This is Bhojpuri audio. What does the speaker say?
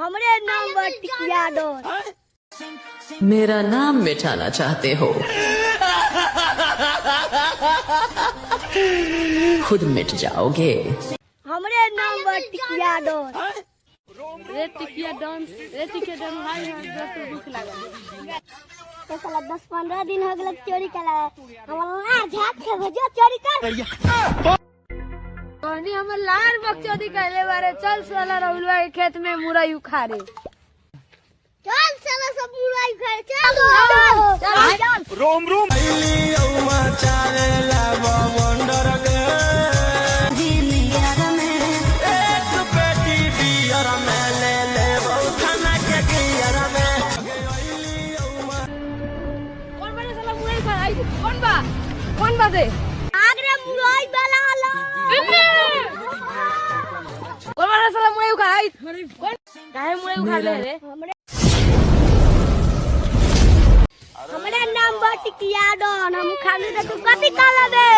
हमरे नाम टिकिया डोर। मेरा नाम मिटाना चाहते हो? खुद मिट जाओगे। हमरे नाम टिकिया डोर। रे टिकिया डॉन भाई हम दुख लागल। तो साला 10-15 दिन हो गए चोरी कला। हमरा झाक के भजो चोरी कर। कहनी हमर लार बकचोदी कहले बारे चल साला रहुलवा के खेत में मुरई उखाड़े। चल साला सब मुरई खाए चल। चल रोम रोम कौन बने साला मुरई खाई? कौन बा दे? आगरे मुरई वाला लो। कौन बने साला मुरई उखाड़ाई? कौन काहे मुरई उखाड़ ले रे? हमरे नाम टिकिया डोर। हम खाने दे तू कथी काला दे।